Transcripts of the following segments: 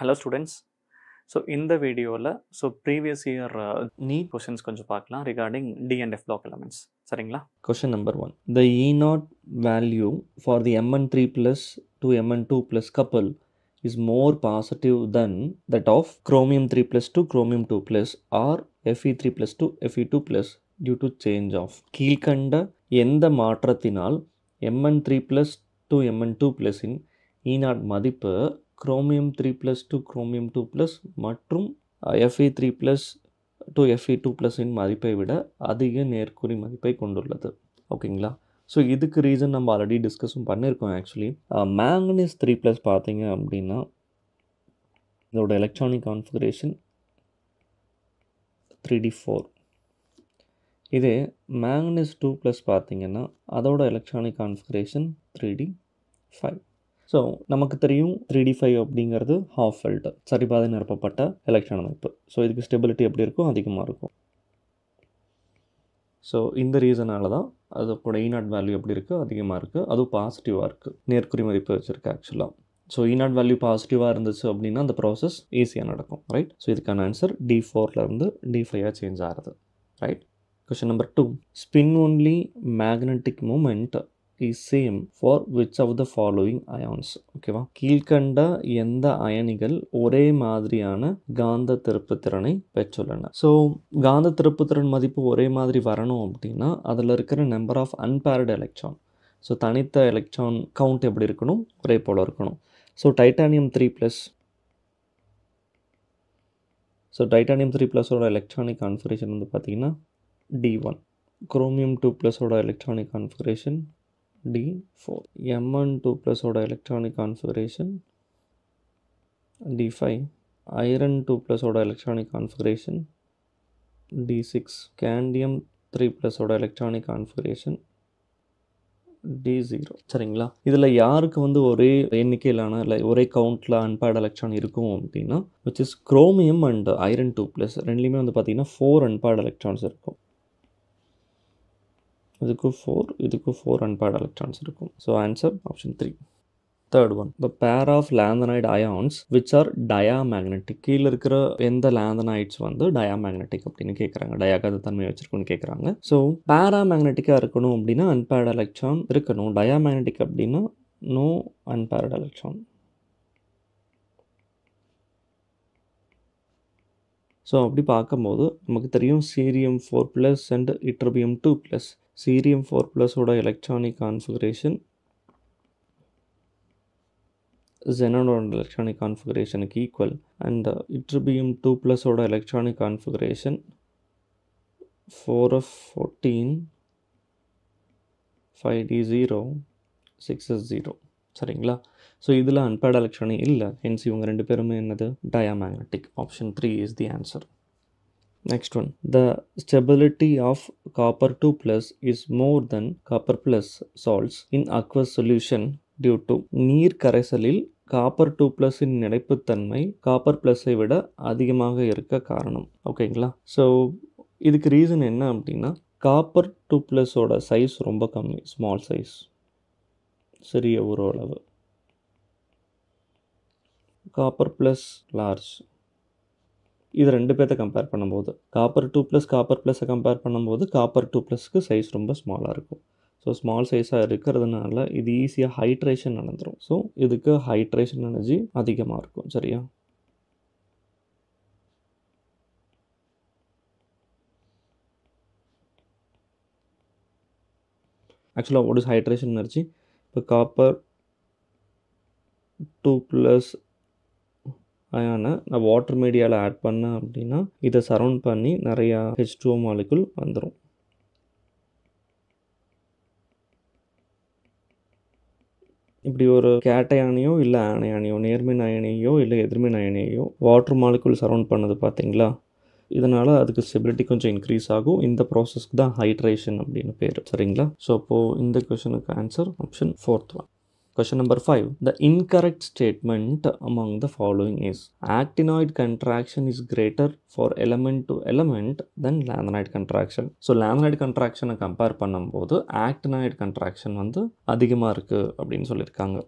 Hello students. So in the video la previous year NEET questions konjam paakalam regarding D and F block elements. சரிங்களா? Question number 1. The E0 value for the Mn3 plus to Mn2 plus couple is more positive than that of chromium 3 plus to chromium 2 plus or Fe3 plus to Fe2 plus due to change of. கீழ்கண்ட எந்த மாற்றத்தினால் Mn3 plus to Mn2 plus in E0 மதிப்பு chromium 3 plus to chromium 2 plus மற்றும் Fe3 plus to Fe2 plus இன் மதிப்பை விட அதிக நேர்க்குறி மதிப்பை கொண்டுள்ளது. ஓகேங்களா? ஸோ இதுக்கு ரீசன் நம்ம ஆல்ரெடி டிஸ்கஸும் பண்ணியிருக்கோம். ஆக்சுவலி மேங்கனீஸ் 3 ப்ளஸ் பார்த்தீங்க அப்படின்னா இதோட எலக்ட்ரானிக் கான்ஃபிகரேஷன் 3d4. இதே மேங்கனீஸ் 2 ப்ளஸ் பார்த்தீங்கன்னா அதோட எலக்ட்ரானிக் கான்ஃபிகரேஷன் 3d5. ஸோ நமக்கு தெரியும் 3d5 அப்படிங்கிறது ஹாஃப் ஃபெல்ட், சரிபாதை நிரப்பப்பட்ட எலக்ட்ரான் அமைப்பு. ஸோ இதுக்கு ஸ்டெபிலிட்டி எப்படி இருக்கும், அதிகமாக இருக்கும். ஸோ இந்த ரீசனால தான் அதோட E0 வேல்யூ எப்படி இருக்குது, அதிகமாக இருக்குது. அதுவும் பாசிட்டிவாக இருக்குது, நேர்க்குறி மதிப்பு வச்சுருக்கு ஆக்சுவலாக. ஸோ E0 வேல்யூ பாசிட்டிவாக இருந்துச்சு அப்படின்னா அந்த ப்ராசஸ் ஈஸியாக நடக்கும், ரைட்? ஸோ இதுக்கான ஆன்சர் D4லேருந்து D5 சேஞ்ச் ஆகிறது, right? Question number 2. Spin only magnetic moment is same for which of the following ions. ஓகேவா? கீழ்கண்ட எந்த அயனிகள் ஒரே மாதிரியான காந்த திருப்புத்திறனை பெற்றுள்ளன. ஸோ காந்த திருப்புத்திறன் மதிப்பு ஒரே மாதிரி வரணும் அப்படின்னா அதில் இருக்கிற number of unpaired electron, so தனித்த எலக்ட்ரான் கவுண்ட் எப்படி இருக்கணும், ஒரே போல் இருக்கணும். So titanium 3 plus, so titanium 3 ப்ளஸோட எலக்ட்ரானிக் கான்ஃபிகரேஷன் வந்து பார்த்திங்கன்னா D1. குரோமியம் 2 ப்ளஸோட எலக்ட்ரானிக் கான்ஃபிகரேஷன் D4. Mn2 ப்ளஸோட எலக்ட்ரானிக் கான்ஃபிகரேஷன் D5. ஐரன் 2 ப்ளஸோட எலக்ட்ரானிக் கான்ஃபிகரேஷன் D6. கேண்டியம் 3 ப்ளஸோட எலக்ட்ரானிக் கான்ஃபிகரேஷன் D0. சரிங்களா? இதில் யாருக்கு வந்து ஒரே எண்ணிக்கையிலான இல்லை ஒரே கவுண்டில் அன்பேர்டு எலக்ட்ரான் இருக்கும் அப்படின்னா which is chromium and iron 2 plus ரெண்டுலேயுமே வந்து பார்த்திங்கன்னா 4 அன்பேர்டு எலக்ட்ரான்ஸ் இருக்கும். இதுக்கும் 4, இதுக்கும் 4 அன்பேர்டு எலக்ட்ரான்ஸ் இருக்கும். So answer option 3. Third one, the pair of lanthanide ions which are diamagnetic. கீழே இருக்கிற எந்த லேந்தனைட்ஸ் வந்து டயாமேக்னெட்டிக் அப்படின்னு கேட்குறாங்க, டயாகாத தன்மை வச்சிருக்குன்னு கேட்குறாங்க. ஸோ பேராமேக்னெட்டிக்காக இருக்கணும் அப்படின்னா அன்பேர்டு எலக்ட்ரான் இருக்கணும். டயாமேக்னெட்டிக் அப்படின்னா நோ அன்பேர்டு எலக்ட்ரான். ஸோ அப்படி பார்க்கும்போது நமக்கு தெரியும் cerium 4 plus and ytterbium 2 plus. Cerium 4 ப்ளஸோட எலக்ட்ரானிக் கான்ஃபிகரேஷன் xenonோட எலக்ட்ரானிக் கான்ஃபிகரேஷனுக்கு ஈக்குவல் அண்ட் இட்ரோபியம் 2 ப்ளஸோட electronic configuration 4f14 5d0 6s0. சரிங்களா? ஸோ இதில் அன்பேர்டு எலக்ட்ரானே இல்லை, ஹென்ஸ் இவங்க ரெண்டு பேருமே என்னது, diamagnetic. Option 3 is the answer. Next one, the stability of copper 2 plus is more than copper plus salts in aqueous solution due to நீர் கரைசலில் copper 2 ப்ளஸின் நிலைப்புத்தன்மை copper ப்ளஸை விட அதிகமாக இருக்க காரணம். ஓகேங்களா? ஸோ இதுக்கு ரீசன் என்ன அப்படின்னா காப்பர் 2 ப்ளஸோட சைஸ் ரொம்ப கம்மி, ஸ்மால் சைஸ், சிறிய உருவளவு. Copper plus large. இது ரெண்டு பேர்த்த கம்பேர் பண்ணும்போது காப்பர் 2 ப்ளஸ் காப்பர் ப்ளஸை கம்பேர் பண்ணும்போது காப்பர் 2 ப்ளஸ்க்கு சைஸ் ரொம்ப ஸ்மாலாக இருக்கும். ஸோ ஸ்மால் சைஸாக இருக்கிறதுனால இது ஈஸியாக ஹைட்ரேஷன் நடந்துடும். ஸோ இதுக்கு ஹைட்ரேஷன் எனர்ஜி அதிகமாக இருக்கும். சரியா? ஆக்சுவலாக வாட் இஸ் ஹைட்ரேஷன் எனர்ஜி? இப்போ காப்பர் 2 ப்ளஸ் அயானை நான் வாட்டர் மீடியாவில் ஆட் பண்ணேன் அப்படின்னா இதை சரவுண்ட் பண்ணி நிறையா H2O மாலிகுல் வந்துடும். இப்படி ஒரு கேட்டையானையோ இல்லை ஆனையானையோ, நேர்மின் அயனியோ இல்லை எதிர்மின் அயனியோ வாட்டர் மாலிகுல் சரவுண்ட் பண்ணது பார்த்தீங்களா? இதனால் அதுக்கு ஸ்டெபிலிட்டி கொஞ்சம் இன்க்ரீஸ் ஆகும். இந்த ப்ராசஸ்க்கு தான் ஹைட்ரேஷன் அப்படின்னு பேர். சரிங்களா? ஸோ அப்போது இந்த கொஷனுக்கு answer option 4th one. Question number 5. The incorrect statement among the following is actinoid contraction is greater for element to element than lanthanide contraction. So lanthanide contraction compare பண்ணும்போது actinoid contraction வந்து அதிகமாக இருக்குது அப்படின்னு சொல்லியிருக்காங்க.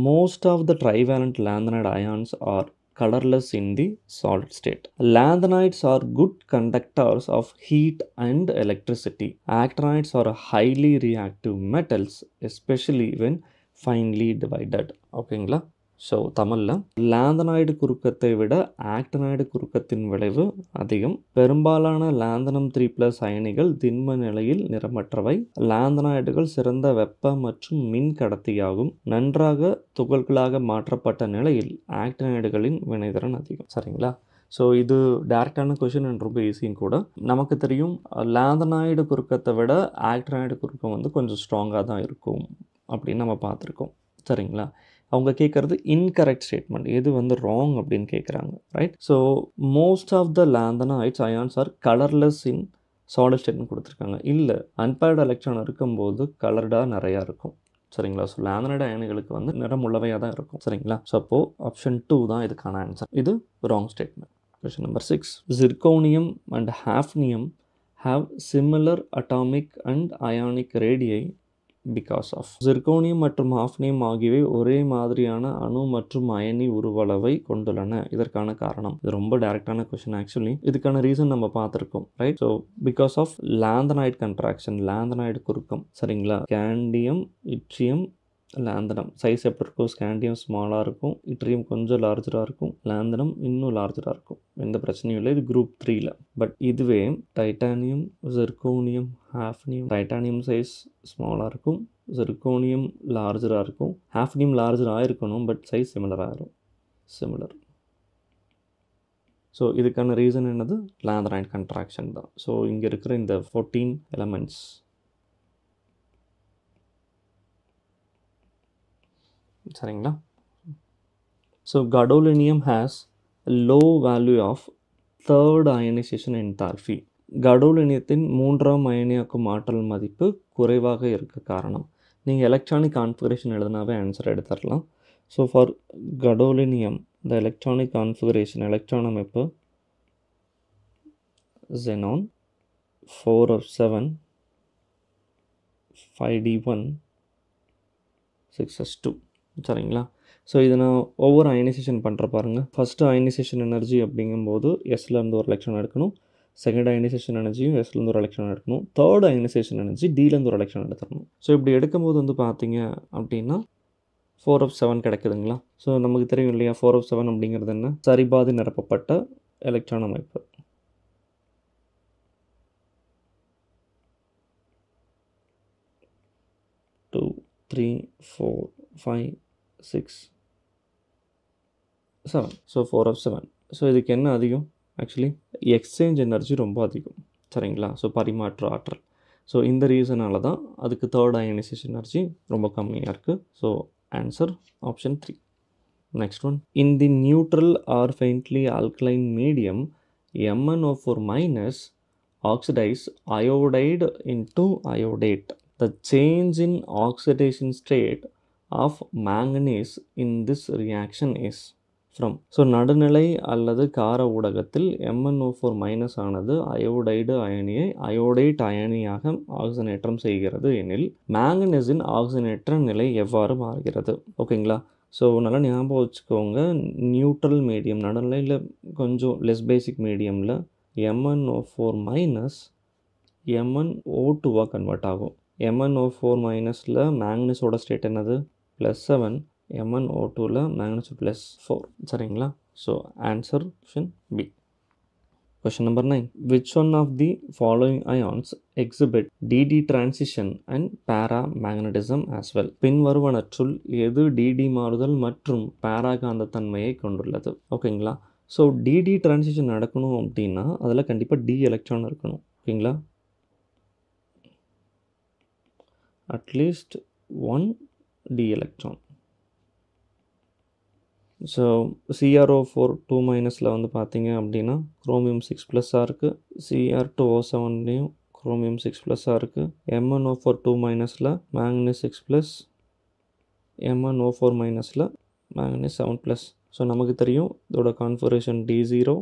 Most of the trivalent lanthanide ions are colorless in the solid state. Lanthanides are good conductors of heat and electricity. Actinides are highly reactive metals, especially when finely divided. ஓகேங்களா? So தமிழில் lanthanoid குறுக்கத்தை விட actinoid குறுக்கத்தின் விளைவு அதிகம். பெரும்பாலான lanthanum 3+ அயனிகள் திண்ம நிலையில் நிறமற்றவை. லாந்தனாய்டுகள் சிறந்த வெப்ப மற்றும் மின் கடத்தியாகும். நன்றாக துகள்களாக மாற்றப்பட்ட நிலையில் ஆக்டினாய்டுகளின் வினைத்திறன் அதிகம். சரிங்களா? ஸோ இது டேரெக்டான கொஷின் அண்ட் ரொம்ப ஈஸியும் கூட. நமக்கு தெரியும் லாந்தனாய்டு குறுக்கத்தை விட ஆக்டினாய்டு குறுக்கம் வந்து கொஞ்சம் ஸ்ட்ராங்காக தான் இருக்கும் அப்படின்னு நம்ம பார்த்துருக்கோம். சரிங்களா? அவங்க கேட்குறது இன்கரெக்ட் ஸ்டேட்மெண்ட், எது வந்து ராங் அப்படின்னு கேட்குறாங்க. Right? So most of the lanthanides ions are colourless in solid ஸ்டேட்னு கொடுத்துருக்காங்க. இல்லை, அன்பேர்டு எலக்ட்ரான் இருக்கும்போது கலர்டாக நிறையா இருக்கும். சரிங்களா? ஸோ லாந்தனைடு அயனிகளுக்கு வந்து நிறமுள்ளவையாக தான் இருக்கும். சரிங்களா? ஸோ அப்போது ஆப்ஷன் 2 தான் இதுக்கான ஆன்சர். இது wrong statement. Question number 6. Zirconium and hafnium have similar atomic and ionic radii because of. Zirconium மற்றும் ஹாஃப்னியம் ஆகியவை ஒரே மாதிரியான அணு மற்றும் அயனி உருவளவை கொண்டுள்ளன. இதற்கான காரணம், இது ரொம்ப டைரக்டான கொஸ்டின். ஆக்சுவலி இதுக்கான ரீசன் நம்ம பார்த்துருக்கோம். Right? So because of lanthanide contraction, lanthanide குறுக்கம். சரிங்களா? ஸ்காண்டியம், இட்ரியம், லாந்தனம் சைஸ் எப்படி இருக்கும்? ஸ்காண்டியம் ஸ்மாலாக இருக்கும், இட்ரியம் கொஞ்சம் லார்ஜராக இருக்கும், லாந்தனம் இன்னும் லார்ஜராக இருக்கும். எந்த பிரச்சனையும் இல்லை. இது குரூப் 3ல். பட் இதுவே titanium, zirconium, hafnium, titanium size ஸ்மாலாக இருக்கும், ஜிர்கோனியம் லார்ஜராக இருக்கும், ஹாஃப்னியம் லார்ஜராக இருக்கணும், பட் சைஸ் சிமிலர். ஸோ இதுக்கான ரீசன் என்னது? லாந்தனைடு கன்ட்ராக்ஷன் தான். ஸோ இங்கே இருக்கிற இந்த 14 எலமெண்ட்ஸ். சரிங்களா? So gadolinium has a low value of third ionization enthalpy. கடோலினியத்தின் 3ஆம் அயனியாக்கும் ஆற்றல் மதிப்பு குறைவாக இருக்க காரணம். நீங்கள் எலக்ட்ரானிக் கான்ஃபிகரேஷன் எழுதினாவே ஆன்சர் எடுத்துடலாம். So for gadolinium the electronic configuration, electron அமைப்பு xenon 4s7 5d1 6s2. சரிங்களா? ஸோ இதை நான் ஒவ்வொரு அயனைசேஷன் பண்ணுற பாருங்கள். ஃபஸ்ட்டு அயனைசேஷன் எனர்ஜி அப்படிங்கும்போது எஸ்லேருந்து ஒரு எலக்ட்ரான் எடுக்கணும். செகண்ட் அயனைசேஷன் எனர்ஜியும் எஸ்லேருந்து ஒரு எலக்ட்ரான் எடுக்கணும். தேர்ட் அயனைசேஷன் எனர்ஜி டிலேருந்து ஒரு எலக்ட்ரான் எடுத்துடணும். ஸோ இப்படி எடுக்கும்போது வந்து பார்த்தீங்க அப்படின்னா 4s7 கிடைக்குதுங்களா? ஸோ நமக்கு தெரியும் இல்லையா 4s7 அப்படிங்கிறது என்ன? சரிபாதி நிரப்பப்பட்ட எலக்ட்ரான் அமைப்பு. டூ 3 4 5 6 7. So 4s7. ஸோ இதுக்கு என்ன அதிகம்? ஆக்சுவலி எக்ஸ்சேஞ்ச் எனர்ஜி ரொம்ப அதிகம். சரிங்களா? ஸோ பரிமாற்ற ஆற்றல். ஸோ இந்த ரீசனால தான் அதுக்கு தேர்ட் அயனைசேஷன் எனர்ஜி ரொம்ப கம்மியாக இருக்குது. So answer option 3. Next one. In the neutral or faintly alkaline medium MnO4- oxidize iodide into iodate. The change in oxidation state of manganese in this reaction is from. So நடுநிலை அல்லது கார ஊடகத்தில் MnO4- ஆனது iodide அயனியை iodate அயனியாக ஆக்சிஜனேற்றம் செய்கிறது எனில் மேங்கனீஸின் ஆக்சிஜனேற்ற நிலை எவ்வாறு மாறுகிறது? ஓகேங்களா? ஸோ நல்லா ஞாபகம் வச்சுக்கோங்க. நியூட்ரல் மீடியம், நடுநிலையில் கொஞ்சம் லெஸ் பேசிக் மீடியமில் MnO4- MnO2 கன்வெர்ட் ஆகும். MnO4- மேங்கனீஸோட ஸ்டேட் என்னது? +7. MnO2 manganese +4. சரிங்களா? So answer option B. Question number 9. Which one of the following ions exhibit DD transition and paramagnetism as well? பின்வருவனற்றுள் எது DD மாறுதல் மற்றும் பாராகாந்தத்தன்மையை கொண்டுள்ளது? ஓகேங்களா? ஸோ DD transition நடக்கணும் அப்படின்னா அதில் கண்டிப்பாக D எலக்ட்ரான் இருக்கணும். ஓகேங்களா? At least 1 D electron. So CrO4 வந்து பார்த்தீங்க அப்படின்னா குரோமியம் 6+ இருக்குது. Cr2O7லேயும் குரோமியம் 6+ இருக்குது. MnO4 manganese 6+, MnO4- manganese 7+. So நமக்கு தெரியும் இதோட configuration D0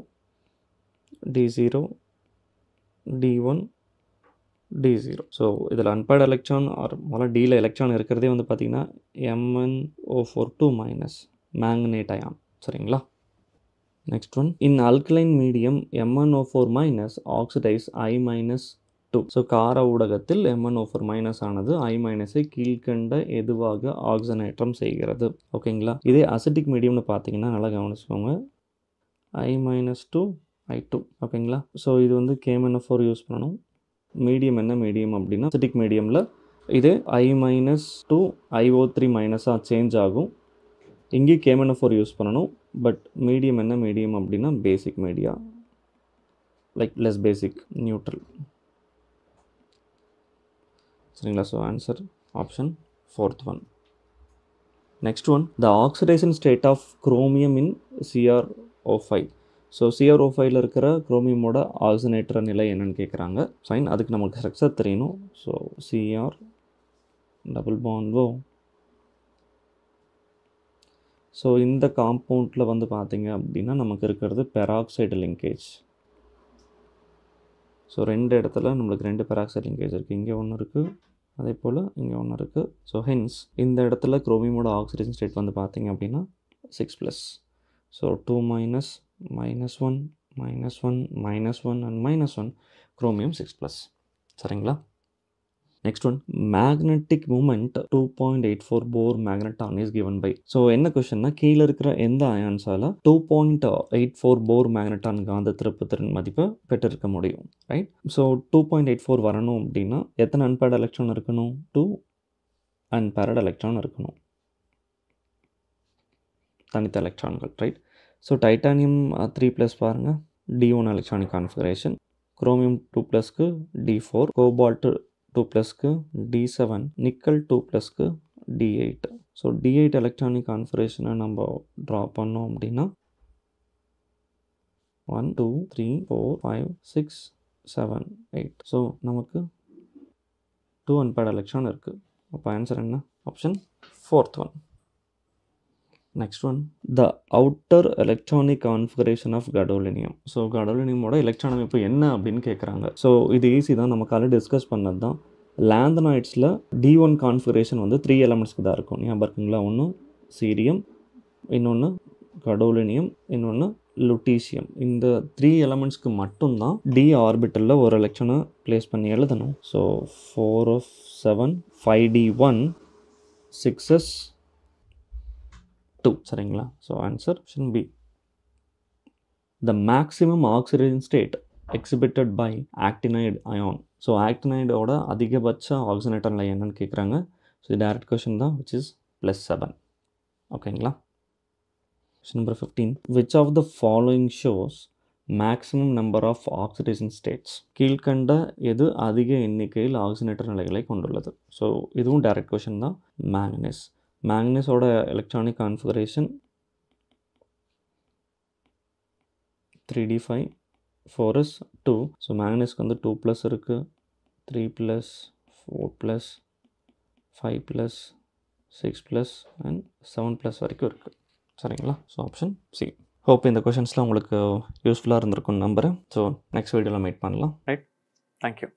D0 D1 D0. So இதில் அன்பேர்டு எலக்ட்ரான் ஆர் முதல்ல டியில் எலக்ட்ரான் இருக்கிறதே வந்து பார்த்திங்கன்னா MnO4 மேங்கனேட் அயான். சரிங்களா? Next one, in alkaline medium MnO4 minus oxidize I minus 2. So கார ஊடகத்தில் MnO4 மைனஸ் ஆனது I மைனஸை கீழ்கண்ட எதுவாக ஆக்சிஜனேற்றம் செய்கிறது. ஓகேங்களா. இதே அசிட்டிக் மீடியம்னு பார்த்தீங்கன்னா நல்லா கவனிச்சுக்கோங்க, I minus 2 I2. ஓகேங்களா. ஸோ இது வந்து KMnO4 யூஸ் பண்ணணும். மீடியம் என்ன மீடியம் அப்படின்னா அசிட்டிக் மீடியமில் இது I minus 2 IO3 மைனஸாக சேஞ்ச் ஆகும். இங்கே KMnO4 யூஸ் பண்ணணும். பட் மீடியம் என்ன மீடியம் அப்படின்னா basic media, like less basic, neutral. சரிங்களா. So answer option 4th one. Next one, the oxidation state of chromium in CrO5. So CrO5ல் இருக்கிற குரோமியமோட ஆக்சிஜனேற்ற நிலை என்னன்னு கேட்குறாங்க. ஃபைன், அதுக்கு நமக்கு ஸ்ட்ரக்சர் தெரியணும். So Cr double bond O. So இந்த காம்பவுண்டில் வந்து பார்த்தீங்க அப்படின்னா நமக்கு இருக்கிறது பெராக்சைடு லிங்கேஜ். ஸோ 2 இடத்துல நம்மளுக்கு 2 பெராக்சைடு லிங்கேஜ் இருக்குது. இங்கே ஒன்று இருக்குது, அதே போல் இங்கே ஒன்று இருக்குது. ஸோ ஹென்ஸ் இந்த இடத்துல குரோமியமோட ஆக்சிடேஷன் ஸ்டேட் வந்து பார்த்தீங்க அப்படின்னா 6+. So 2 minus, -1, -1, -1 and -1, chromium 6+. சரிங்களா. Next one, magnetic moment 2.84 Bohr magneton is given by. So என்ன கொஷன்னா, கீழே இருக்கிற எந்த அயான்ஸால் 2.84 போர் மேக்னட்டான் காந்த திருப்புத்திறன் மதிப்பை பெற்றிருக்க முடியும். ரைட். ஸோ 2.84 வரணும் அப்படின்னா எத்தனை அன்பேர்ட் எலக்ட்ரான் இருக்கணும்? 2 அன்பேர்ட் எலக்ட்ரான் இருக்கணும், தனித்த எலக்ட்ரான்கள். ரைட். ஸோ டைட்டானியம் 3+ பாருங்கள், D1 எலக்ட்ரானிக் கான்ஃபிகரேஷன். குரோமியம் 2+க்கு D4, கோபால்ட் 2+க்கு D7, நிக்கல் 2+க்கு D8. ஸோ D8 எலக்ட்ரானிக் கான்ஃபிகரேஷனை நம்ம ட்ரா பண்ணோம் அப்படின்னா 1 2 3 4 5 6 7 8. ஸோ நமக்கு 2 அன்பேர்ட் எலக்ட்ரான் இருக்குது. அப்போ ஆன்சர் என்ன? Option 4th one. Next one, the outer electronic configuration of gadolinium. So கடோலினியமோட எலக்ட்ரான் அமைப்பு என்ன அப்படின்னு கேட்குறாங்க. ஸோ இது ஈஸி தான், நம்ம காலையில் டிஸ்கஸ் பண்ணது தான். லேந்தனாய்ட்ஸில் D1 கான்ஃபிகரேஷன் வந்து 3 எலமெண்ட்ஸ்க்கு தான் இருக்கும். ஞாபகம் இருக்குங்களா? ஒன்று சீரியம், இன்னொன்று கடோலினியம், இன்னொன்று லுட்டீசியம். இந்த 3 எலமெண்ட்ஸ்க்கு மட்டும்தான் D ஆர்பிட்டலில் ஒரு எலக்ட்ரானை ப்ளேஸ் பண்ணி எழுதணும். So 4f7 5d1 6s 2. சரிங்களா. So answer option B. The maximum oxidation state exhibited by actinide ion. So ஆக்டினைடோட அதிகபட்ச ஆக்சிஜனேட்டர் நிலை என்னன்னு கேட்குறாங்க. ஸோ இது டேரக்ட் கொஷின் தான், விச் இஸ் +7. ஓகேங்களா. Question number 15, which of the following shows maximum number of oxidation states. கீழ்கண்ட எது அதிக எண்ணிக்கையில் ஆக்சிஜனேட்டர் நிலைகளை கொண்டுள்ளது. ஸோ இதுவும் டேரக்ட் கொஷின் தான். மேங்கனீஸ். மேங்கனீஸோட electronic configuration 3d5 4s2. So மேங்கனீஸ்க்கு வந்து 2+ இருக்குது, 3+, 4+, 5+, 6+ and 7+ வரைக்கும் இருக்குது. சரிங்களா. So option C. ஹோப் இந்த கொஷின்ஸ்லாம் உங்களுக்கு யூஸ்ஃபுல்லாக இருந்திருக்கும்னு நம்புகிறேன். ஸோ நெக்ஸ்ட் வீடியோவில் மீட் பண்ணலாம். ரைட். தேங்க்யூ.